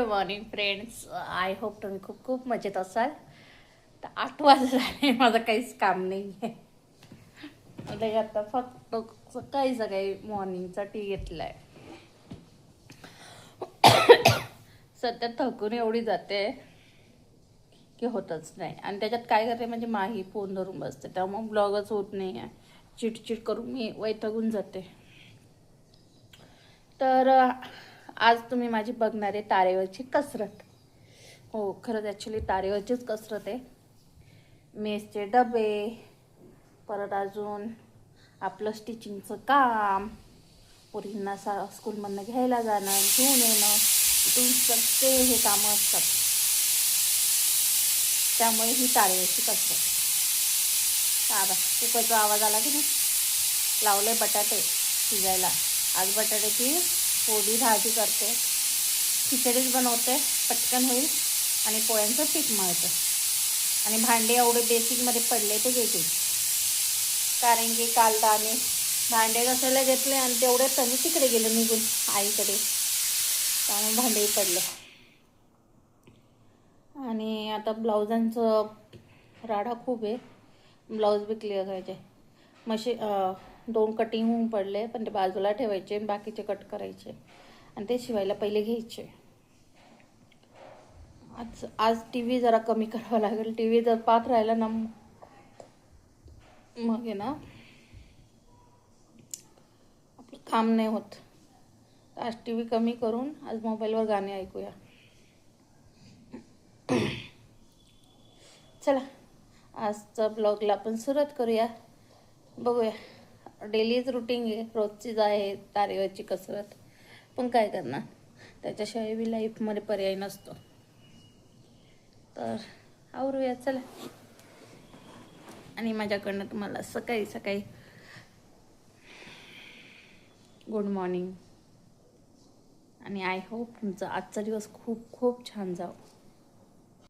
Morning friends. I hope तुम्ही खूप खूप मजेत असाल. तर 8 वाजले झाले, माझं काहीच काम नाही आहे. आता फक्त सकाळी सकाळी मॉर्निंगचा टी घेतला आहे. सध्या थकून एवढी जाते की होतच नाही. आणि त्याच्यात काय करते म्हणजे माही फोन धरून बसते, त्यामुळे ब्लॉगच होत नाही आहे. चिडचिड करून मी वैतागून जाते. तर आज तुम्ही माझी बघणार आहे तारेवरची कसरत. हो, खरंच ॲक्च्युली तारेवरचीच कसरत आहे. मेसचे डबे, परत अजून आपलं स्टिचिंगचं काम, पोरींना स्कूलमधनं घ्यायला जाणं, घेऊन येणं, इथून सगळे हे कामं असतात. त्यामुळे ही तारेवरची कसरत. कुकरचा आवाज आला की नाही. लावले बटाटे शिजायला. आज बटाट्याची फोडी भाजी करते, खिचडीच बनवते, पटकन होईल. आणि पोळ्यांचं पीठ मळते. आणि भांडे एवढे बेसिकमध्ये पडले ते घ्यायचे, कारण की काल आम्ही भांडे घासायला घेतले आणि तेवढेच आम्ही तिकडे गेलो निघून आईकडे, त्यामुळे भांडेही पडले. आणि आता ब्लाउजांचं राडा खूप आहे. ब्लाऊज बी क्लिअर करायचे. 2 कटिंग होऊन पडले, पण ते बाजूला ठेवायचे आणि बाकीचे कट करायचे आणि ते शिवायला पहिले घ्यायचे. आज टी व्ही जरा कमी करावा लागेल. टी व्ही जर पाहत राहिला ना मग आहे ना आपलं काम नाही होत. आज टी व्ही कमी करून आज मोबाईलवर गाणे ऐकूया. चला, आजचा ब्लॉगला आपण सुरुवात करूया. बघूया. डेलीच रुटीन आहे, रोजचीच आहे तारेवरची कसरत. पण काय करणार, त्याच्याशिवाय बी लाईफमध्ये पर्याय नसतो. तर आवरूया चला. आणि माझ्याकडनं तुम्हाला सकाळी सकाळी गुड मॉर्निंग. आणि आय होप तुमचा आजचा दिवस खूप खूप छान जावं.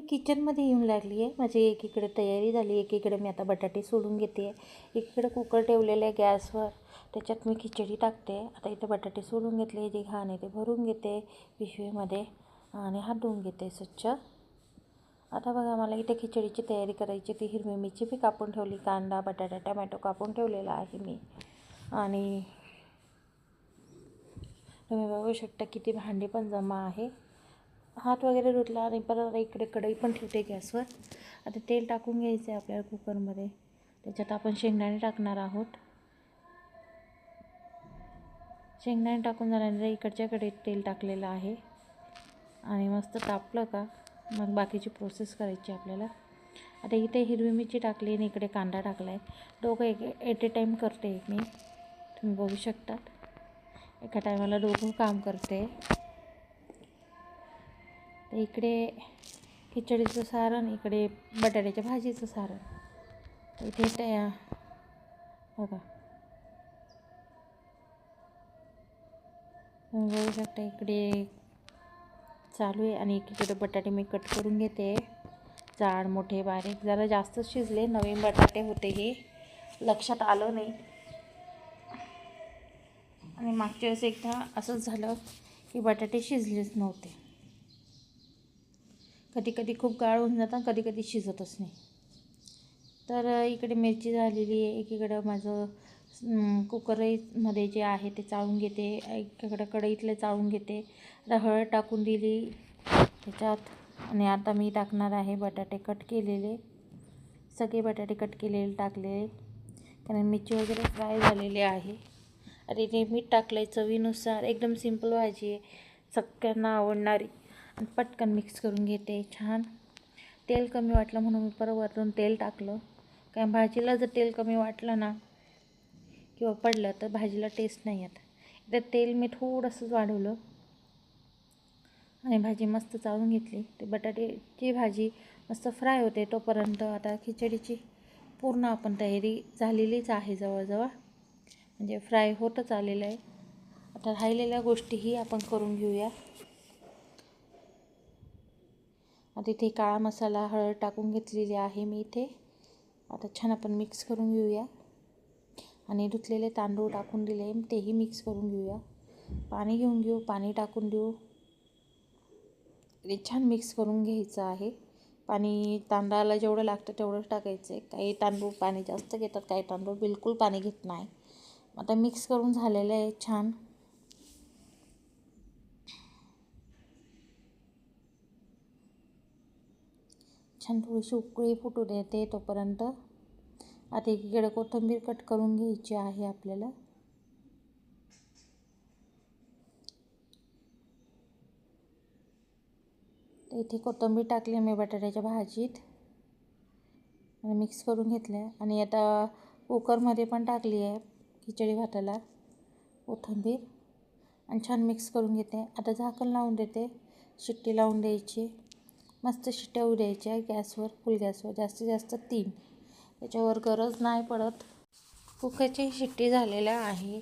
किचनमध्ये येऊन लागली आहे. माझी एकीकडे तयारी झाली, एकीकडे मी आता बटाटे सोडून घेते. एकीकडे कुकर ठेवलेलं आहे गॅसवर, त्याच्यात मी खिचडी टाकते. आता इथे बटाटे सोडून घेतले, जे घाण आहे ते भरून घेते पिशवीमध्ये आणि हात धुवून घेते स्वच्छ. आता बघा, मला इथे खिचडीची तयारी करायची. ती हिरवी मिरची बी कापून ठेवली, कांदा बटाटा टमॅटो कापून ठेवलेला आहे मी. आणि तुम्ही बघू शकता किती भांडी पण जमा आहे. हात वगैरे धुतला आणि परत इकडे कढई पण ठेवते गॅसवर. आता तेल टाकून घ्यायचं आहे आपल्याला कुकरमध्ये. त्याच्यात आपण शेंगदाणे टाकणार आहोत. शेंगदाणे टाकून झाल्यानंतर इकडच्या कढईत तेल टाकलेलं आहे आणि मस्त तापलं का मग बाकीची प्रोसेस करायची आपल्याला. आता इथे हिरवी मिरची टाकली आणि इकडे कांदा टाकला आहे. दोघं एट ए टाईम करते मी, तुम्ही बघू शकतात. एका टायमाला दोघं काम करते. तर इकडे खिचडीचं सारण, इकडे बटाट्याच्या भाजीचं सारण. इथे बघा, तुम्ही बघू शकता इकडे चालू आहे. आणि एकीकडे बटाटे मी कट करून घेते, जाड मोठे बारीक. जरा जास्त शिजले, नवीन बटाटे होते हे, लक्षात आलं नाही. आणि मागच्या वेळेस एकदा असंच झालं की बटाटे शिजलेच नव्हते. कधी कधी खूप गाळ होऊन जातात, कधी कधी शिजतच नाही. तर इकडे मिरची झालेली आहे, एकीकडं माझं कुकरमध्ये जे आहे ते चाळून घेते, एकीकडं कढईतले चाळून घेते. आता हळद टाकून दिली त्याच्यात. आणि आता मी टाकणार आहे बटाटे कट केलेले, सगळे बटाटे कट केलेले टाकले, कारण मिरची वगैरे फ्राय झालेले आहे. आणि ते मीठ टाकलं आहे चवीनुसार. एकदम सिंपल भाजी आहे, सगळ्यांना आवडणारी. आणि पटकन मिक्स करून घेते छान. तेल कमी वाटलं म्हणून मी परत वरून तेल टाकलं, कारण भाजीला जर तेल कमी वाटलं ना किंवा पडलं तर भाजीला टेस्ट नाही येत. इथे तेल मी थोडंसंच वाढवलं आणि भाजी मस्त चाळून घेतली. ते बटाट्याची भाजी मस्त फ्राय होते तोपर्यंत आता खिचडीची पूर्ण आपण तयारी झालेलीच आहे जवळजवळ, म्हणजे फ्राय होतच आलेलं आहे. आता राहिलेल्या गोष्टीही आपण करून घेऊया. आता इथे काळा मसाला, हळद टाकून घेतलेली आहे मी इथे. आता छान आपण मिक्स करून घेऊया. आणि धुतलेले तांदूळ टाकून दिले, तेही मिक्स करून घेऊया. पाणी घेऊन घेऊ, पाणी टाकून देऊ. ते छान मिक्स करून घ्यायचं आहे. पाणी तांदळाला जेवढं लागतं तेवढंच टाकायचं आहे. काही तांदूळ पाणी जास्त घेतात, काही तांदूळ बिलकुल पाणी घेत नाही. आता मिक्स करून झालेलं आहे छान. छान थोडीशी उकळी फुटू देते तोपर्यंत. आता एकीकडे कोथिंबीर कट करून घ्यायची आहे आपल्याला. तर इथे कोथिंबीर टाकली मी बटाट्याच्या भाजीत आणि मिक्स करून घेतलं आहे. आणि आता कुकरमध्ये पण टाकली आहे खिचडी भाताला कोथिंबीर आणि छान मिक्स करून घेते. आता झाकण लावून देते, शिट्टी लावून द्यायची. मस्त शिट्ट्या होऊ द्यायच्या गॅसवर, फुल गॅसवर, जास्तीत जास्त 3, त्याच्यावर गरज नाही पडत. कुकरची शिट्टी झालेल्या आहे,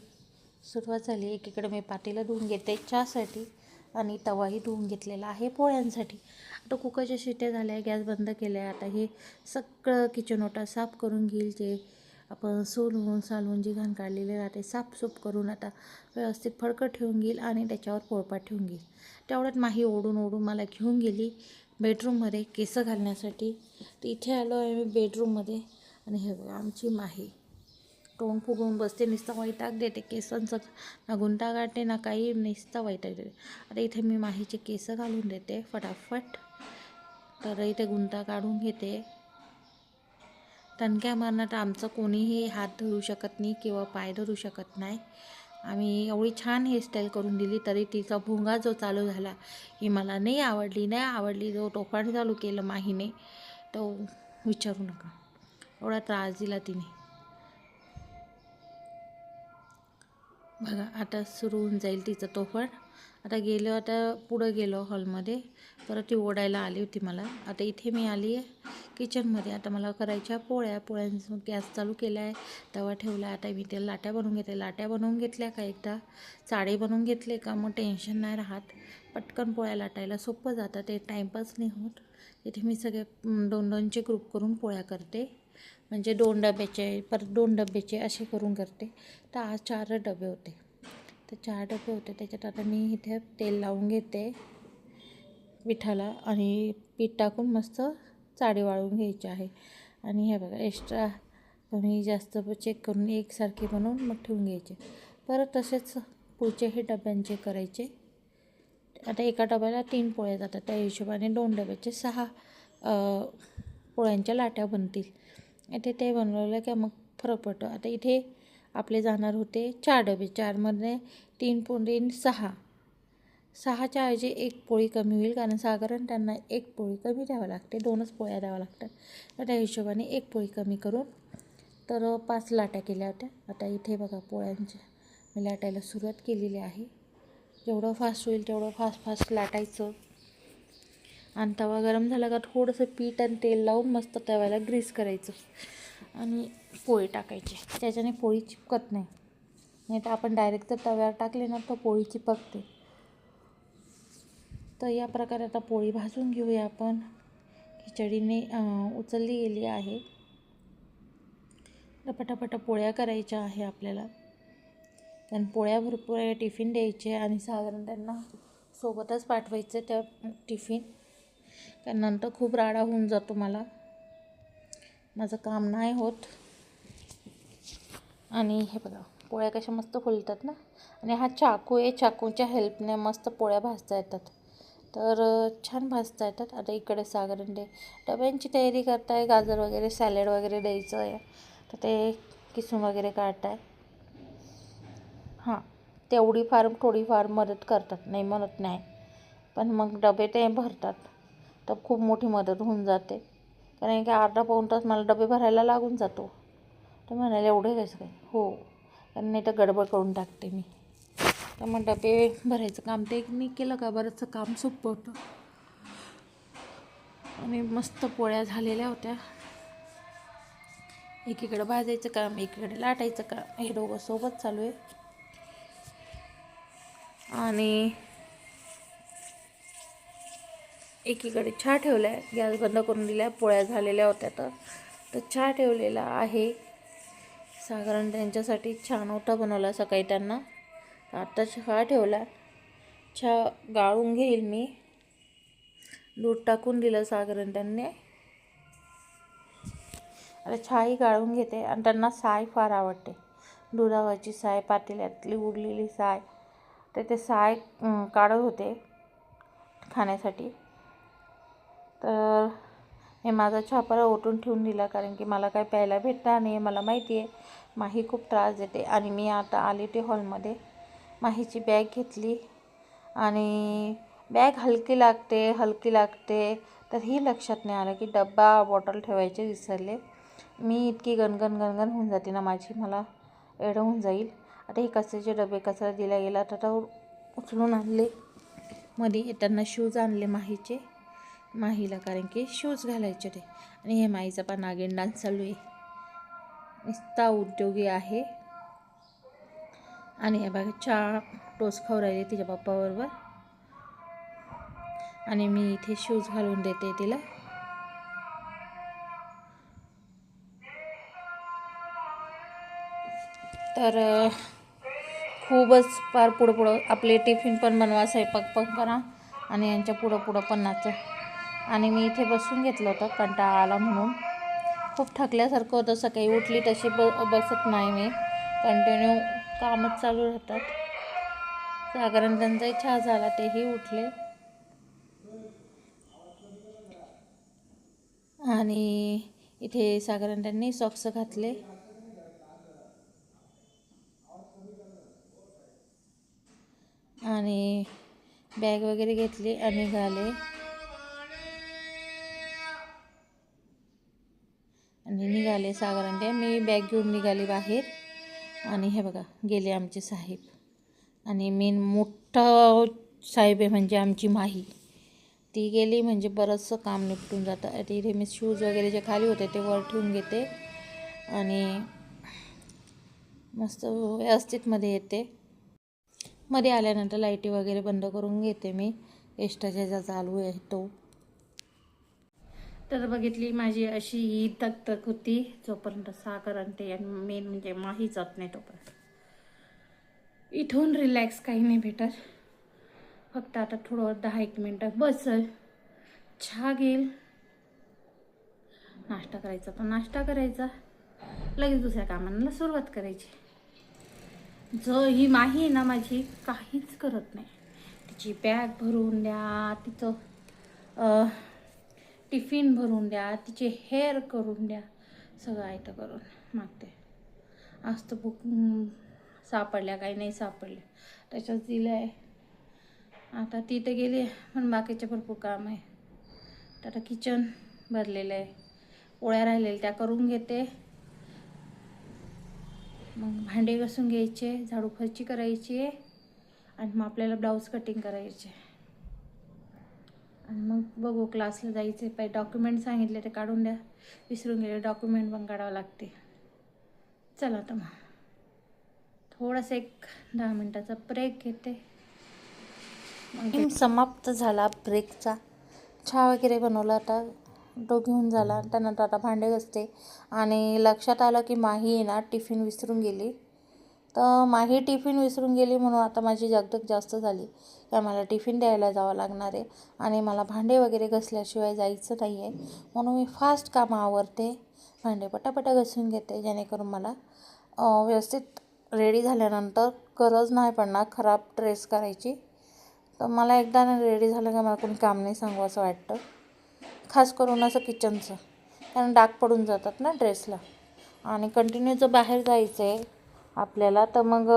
सुरुवात झाली. एकीकडे मी पातेलं धुवून घेते चहासाठी आणि तवाही धुवून घेतलेला आहे पोळ्यांसाठी. आता कुकरच्या शिट्ट्या झाल्या, गॅस बंद केला आहे. आता हे सगळं किचन ओटा साफ करून घेईल. जे आपण सालवून जी घाण काढलेली राहते साफसूफ करून आता व्यवस्थित फडकं ठेवून घेईल आणि त्याच्यावर पोळपाट ठेवून घेईल. तेवढ्यात माही ओढून मला घेऊन गेली बेडरूममध्ये केसं घालण्यासाठी. तर इथे आलो आहे मी बेडरूममध्ये आणि हे बघा आमची माही तोंड फुगवून बसते, नुसता वैताग देते केसांचं, ना गुंता काढते ना काही, नुसता वैताग देते. आता इथे मी माहीचे केस घालून देते फटाफट. तर इथे गुंता काढून घेते. टणक्या मारण्यात आमचं कोणीही हात धरू शकत नाही किंवा पाय धरू शकत नाही. आम्ही एवढी छान हेअरस्टाईल करून दिली तरी तिचा भोंगा जो चालू झाला ही मला नाही आवडली, जो तोफान चालू केलं माहीने तो विचारू नका, एवढा त्रास दिला तिने. बघा आता सुरू होऊन जाईल तिचं तोफान. आता पुढं गेलो हॉलमध्ये, परत ती ओढायला आली होती मला. आता इथे मी आली आहे किचनमध्ये. आता मला करायच्या पोळ्यांचा गॅस चालू केला आहे, तवा ठेवला. आता मी त्या लाट्या बनवून घेते. लाट्या बनवून घेतल्या का एकदा, चाळे बनवून घेतले का मग टेन्शन नाही राहत. पटकन पोळ्या लाटायला सोपं जातं, ते टाईमपास नाही होत. इथे मी सगळे 2-2चे ग्रुप करून पोळ्या करते, म्हणजे 2 डब्याचे परत 2 डब्याचे असे करून करते. तर आज 4 डबे होते. तर 4 डबे होते, त्याच्यात आता मी इथे तेल लावून घेते पिठाला आणि पीठ टाकून मस्त चाळी वाळून घ्यायची आहे. आणि हे बघा एक्स्ट्रा कमी जास्त चेक करून एकसारखे बनवून मग ठेवून घ्यायचे. परत तसेच पुढचे हे डब्यांचे करायचे. आता एका डब्याला 3 पोळ्या जातात, त्या हिशोबाने 2 डब्याचे 6 पोळ्यांच्या लाट्या बनतील. इथे ते बनवलं की मग फरक पडतो. आता इथे आपले जाणार होते 4 डबे, 4मध्ये 3 पोळी 6, 6च्या ऐवजी 1 पोळी कमी होईल, कारण साधारण त्यांना 1 पोळी कमी द्यावं लागते, 2च पोळ्या द्याव्या लागतात. तर त्या हिशोबाने 1 पोळी कमी करून तर 5 लाट्या केल्या होत्या. आता इथे बघा पोळ्यांच्या मी लाटायला सुरुवात केलेली आहे. जेवढं फास्ट होईल तेवढं फास्ट लाटायचं. आणि तवा गरम झाला का थोडंसं पीठ आणि तेल लावून मस्त तव्याला ग्रीस करायचं आणि पोळी टाकायची. त्याच्याने पोळी चिपकत नाही तर आपण डायरेक्ट जर तव्यावर टाकले ना तर पोळी चिपकते. तर या प्रकारे आता पोळी भाजून घेऊया आपण. खिचडीने उचलली गेली आहे. तर पटापटा पोळ्या करायच्या आहे आपल्याला, कारण पोळ्या भरपूर टिफिन द्यायचे आणि साधारण त्यांना सोबतच पाठवायचं त्या टिफिन, कारण नंतर खूप राडा होऊन जातो, माझं काम नाही होत. आणि हे बघा पोळ्या कशा मस्त फुलतात ना. आणि हा चाकू आहे, चाकूच्या हेल्पने मस्त पोळ्या भाजता येतात, तर छान भाजता येतात. आता इकडे साधारण ते डब्यांची तयारी करताय, गाजर वगैरे सॅलड वगैरे द्यायचं आहे, तर ते किसून वगैरे काढताय. हां, तेवढी थोडीफार मदत करतात, नाही म्हणत नाही, पण मग डबे ते भरतात तर खूप मोठी मदत होऊन जाते. कारण की अर्धा-पाऊण तास मला डबे भरायला लागून जातो. तर म्हणाले एवढे कसं काय, हो, कारण नाही तर गडबड करून टाकते मी. तर मग डबे भरायचं काम ते मी केलं का बरंचसं काम सोपं होतं. आणि मस्त पोळ्या झालेल्या होत्या. एकीकडे भाजायचं काम, एकीकडे लाटायचं काम, हे दोघं सोबत चालू आहे. आणि एकीकडे चहा ठेवला आहे, गॅस बंद करून दिला आहे. पोळ्या झालेल्या होत्या तर चहा ठेवलेला आहे. साधारण त्यांच्यासाठी चहा नव्हता बनवला सकाळी त्यांना, आता चहा ठेवला. चहा गाळून घेईल मी दूध टाकून दिलं साधारण त्यांनी. आता चहाही गाळून घेते आणि त्यांना साय फार आवडते. दुधावरची साय, पातेल्यातली उरलेली साय, तर ते साय काढत होते खाण्यासाठी. तर हे माझा चहा परत ओतून ठेवून दिला, कारण की मला काय प्यायला भेटणार नाही. मला माहिती आहे माही खूप त्रास देते. आणि मी आता आले ते हॉलमध्ये, माहीची बॅग घेतली आणि बॅग हलकी लागते. तर ही लक्षात नाही आलं की डब्बा बॉटल ठेवायचे विसरले. मी इतकी गणगण होऊन जाते ना माझी, मला एवढं होऊन जाईल. आता हे कचऱ्याचे डबे कचरा दिला गेला तर उचलून आणले. मध्ये येताना शूज आणले माहीला, कारण की शूज घालायचे ते. आणि हे माहीचा पण नागिन डान्स चालू आहे, नुसता उद्योगी आहे. आणि हे बघा चहा टोस्ट खाऊ राहिली तिच्या पप्पाबरोबर. आणि मी इथे शूज घालून देते तिला. तर खूपच फार पुढं आपले टिफिन पण बनवा, स्वयंपाक पण करा आणि यांच्या पुढं पण नाचा. आणि मी इथे बसून घेतलं होतं, कंटाळा आला म्हणून. खूप थकल्यासारखं होतं, सकाळी उठली तशी बसत नाही मी, कंटिन्यू कामच चालू राहतात. साधारण त्यांचाही चहा झाला, तेही उठले. आणि इथे साधारण त्यांनी सॉक्स घातले. आणि बॅग वगैरे घेतली आणि निघाले साधारण ते. मी बॅग घेऊन निघाली बाहेर. आणि हे बघा गेले आमचे साहेब. आणि मेन मोठा साहेब आहे म्हणजे आमची माही, ती गेली म्हणजे बरंचसं काम निपटून जातं. आता इथे मी शूज वगैरे जे खाली होते ते वर ठेवून घेते आणि मस्त व्यवस्थित मध्ये येते. मध्ये आल्यानंतर लाईटी वगैरे बंद करून घेते मी, एक्स्ट्राच्या ज्या चालू आहे तो. तर बघितली माझी अशी तक होती जोपर्यंत सागर आणते आणि मेन म्हणजे माही जात नाही तोपर्यंत. इथून रिलॅक्स काही नाही भेटत. फक्त आता थोडं 10-1 मिनटं बसल, चहा घेईल, नाश्ता करायचा तर नाश्ता करायचा, लगेच दुसऱ्या कामांना सुरुवात करायची. ही माही आहे ना माझी, काहीच करत नाही. तिची बॅग भरून द्या, तिचं टिफिन भरून द्या, तिचे हेअर करून द्या, सगळं आयतं करून मागते. आज तर बुक सापडल्या, काही नाही सापडल्या, त्याच्यात दिलं आहे. आता ती तर गेली, पण बाकीचे भरपूर काम आहे. तर आता किचन भरलेलं आहे, पोळ्या राहिलेल्या त्या करून घेते. मग भांडे घासून घ्यायचे, झाडू फरची करायची आणि मग आपल्याला ब्लाऊज कटिंग करायचे. आणि मग बघू क्लासला जायचे. पहिले डॉक्युमेंट सांगितले ते काढून द्या, विसरून गेले, डॉक्युमेंट पण काढावं लागते. चला तर मग थोडासा एक 10 मिनटाचा ब्रेक घेते. समाप्त झाला ब्रेकचा. चहा वगैरे बनवला, आता तो घेऊन झाला. त्यानंतर आता भांडे घासते. आणि लक्षात आलं की माही आहे ना टिफिन विसरून गेली. तर माही टिफिन विसरून गेली म्हणून आता माझी दगदग जास्त झाली की मला टिफिन द्यायला जावं लागणार आहे आणि मला भांडे वगैरे घासल्याशिवाय जायचं नाही आहे. म्हणून मी फास्ट कामं आवरते, भांडे पटापटा घासून घेते, जेणेकरून मला व्यवस्थित रेडी झाल्यानंतर गरज नाही पडणार खराब ड्रेस करायची. तर मला एकदा रेडी झालं का मला कोणी काम नाही सांगू असं वाटतं, खास करून असं किचनचं, कारण डाग पडून जातात ना ड्रेसला. आणि कंटिन्यू जर बाहेर जायचं आहे आपल्याला तर मग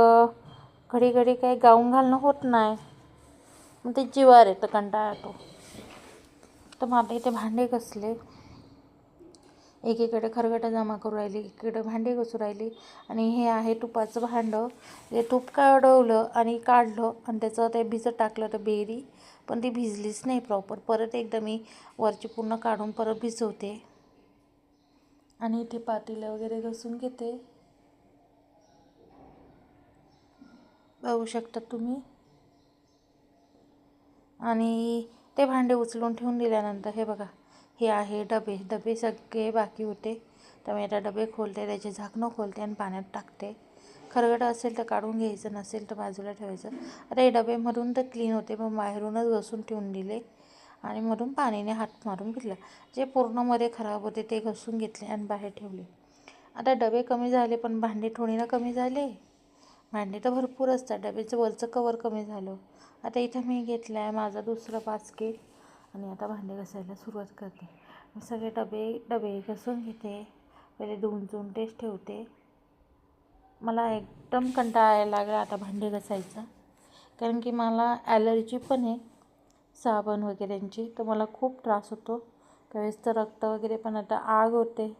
घडी काही गाऊन घालणं होत नाही, मग ते जीवावर येतं, कंटाळा येतो. तर मग आता इथे भांडे घासले, एकीकडे खरगटा जमा करू राहिली, एकीकडे भांडे घासू राहिली. आणि हे आहे तुपाचं भांडं. ते तूप काढवलं आणि काढलं आणि त्याचं ते भिजत टाकलं तर बेरी, पण ती भिजलीच नाही प्रॉपर. परत एकदा मी वरची पूर्ण काढून परत भिजवते. आणि इथे पातेलं वगैरे घासून घेते, बघू शकता तुम्ही. आणि ते भांडे उचलून ठेवून दिल्यानंतर हे बघा, हे आहे डबे सगळे बाकी होते. तर मी आता डबे खोलते, त्याचे झाकणं खोलते आणि पाण्यात टाकते. खरगडा असेल तर काढून घ्यायचं, नसेल तर बाजूला ठेवायचं. आता हे डबेमधून तर क्लीन होते, पण बाहेरूनच घासून ठेवून दिले. आणि मधून पाण्याने हात मारून घेतला. जे पूर्णमध्ये खराब होते ते घसून घेतले आणि बाहेर ठेवले. आता डबे कमी झाले पण भांडे थोडी ना कमी झाले. भांडे तर भरपूर असतात. डब्याचं वरचं कवर कमी झालं. आता इथं मी घेतला आहे माझा दुसरा बास्केट आणि आता भांडे घासायला सुरुवात करते. मी सगळे डबे घासून घेते. पहिले धुवून टेस्ट ठेवते. मला एकदम कंटाळा यायला लागला आता भांडे घासायचा, कारण की मला ॲलर्जी पण आहे साबण वगैरेंची, तर मला खूप त्रास होतो. त्यावेळेस तर रक्त वगैरे पण आता आग होते.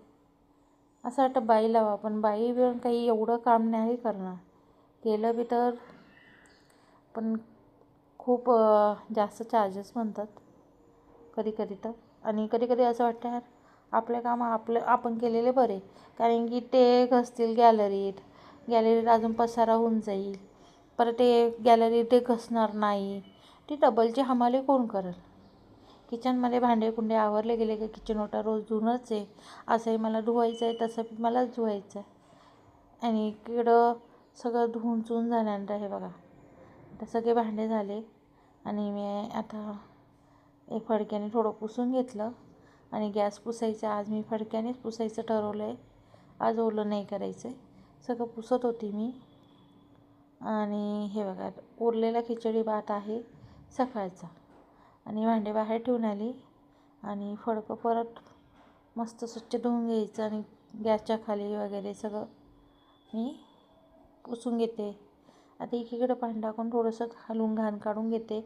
असं वाटतं बाई लावा, पण बाई पण काही एवढं काम नाही करणार. केलं बी तर पण खूप जास्त चार्जेस म्हणतात कधी तर. आणि कधी असं वाटतं यार आपले काम आपण केलेले बरे, कारण की ते घसतील गॅलरीत अजून पसारा होऊन जाईल. परत ते गॅलरीत ते घसणार नाही. ती डबलची हमाली कोण करेल. किचनमध्ये भांडे कुंडे आवरले गेले की किचन ओटा रोज धुणंच आहे. असंही मला धुवायचं आहे, तसं मलाच धुवायचं आहे. आणि इकडं सगळं धुवून चून झाल्यानंतर हे बघा आता सगळे भांडे झाले आणि मी आता एक फडक्याने थोडं पुसून घेतलं आणि गॅस पुसायचं. आज मी फडक्यानेच पुसायचं ठरवलं आहे. आज ओलं नाही करायचं आहे. सगळं पुसत होती मी. आणि हे बघा उरलेला खिचडी भात आहे सकाळचा आणि भांडे बाहेर ठेवून आली आणि फडकं परत मस्त स्वच्छ धुवून घ्यायचं आणि गॅसच्या खाली वगैरे सगळं मी पुसून घेते. आता एकीकडे पाणी टाकून थोडंसं घालून घाण काढून घेते.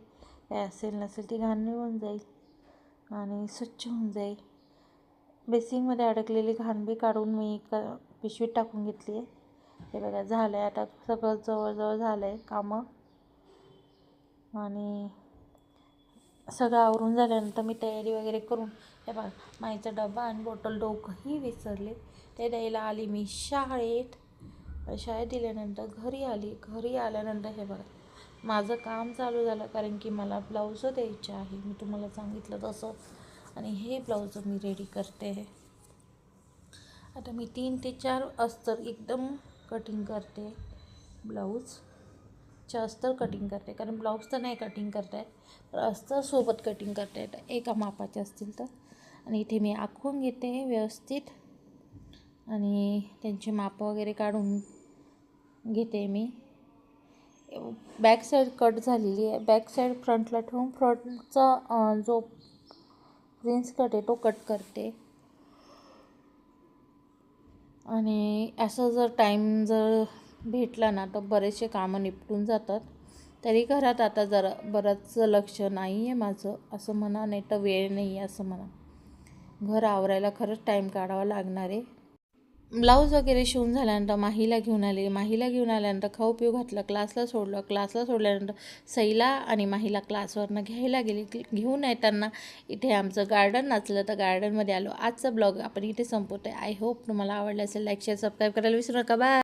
काय असेल नसेल ती घाण निघून जाईल आणि स्वच्छ होऊन जाईल. बेसिंगमध्ये अडकलेली घाण बी काढून मी पिशवीत टाकून घेतली आहे. हे बघा झालं आहे आता सगळं जवळजवळ झालं आहे कामं. आणि सगळं आवरून झाल्यानंतर मी तयारी वगैरे करून हे बघा माईचा डबा आणि बॉटल दोघंही विसरले. ते द्यायला आली मी शाळेत दिल्यानंतर घरी आल्यानंतर हे बघा माझं काम चालू झालं, कारण की मला ब्लाऊज द्यायचे आहे मी तुम्हाला सांगितलं तसं. आणि हे ब्लाऊज मी रेडी करते. आता मी 3 ते 4 अस्तर एकदम कटिंग करते. ब्लाऊजच्या अस्तर कटिंग करते, कारण ब्लाऊज तर नाही कटिंग करता येत, तर अस्तर सोबत कटिंग करता येतं एका मापाचे असतील तर. आणि इथे मी आखून घेते व्यवस्थित आणि त्यांची मापं वगैरे काढून घेते मी. बॅक साईड कट झालेली आहे. बॅक साईड फ्रंटला ठेवून फ्रंटचा जो प्रिन्स कट आहे तो कट करते. आणि असं जर टाईम भेटला ना तर बरेचसे कामं निपटून जातात. तरी घरात आता जरा बरंच लक्ष नाही आहे माझं असं म्हणा, नाही तर वेळ नाही आहे असं म्हणा. घर आवरायला खरंच टाईम काढावा लागणार आहे. ब्लाऊज वगैरे शिवून झाल्यानंतर माहीला घेऊन आल्यानंतर खाऊ पिऊ घातलं, क्लासला सोडल्यानंतर सईला आणि माहीला क्लासवरनं घ्यायला गेली. घेऊन येताना इथे आमचं गार्डन नचलं तर गार्डनमध्ये आलो. आजचा ब्लॉग आपण इथे संपवतो आहे. आय होप तुम्हाला आवडलं असेल. लाईक शेअर सबस्क्राईब करायला विसरू नका. बाय.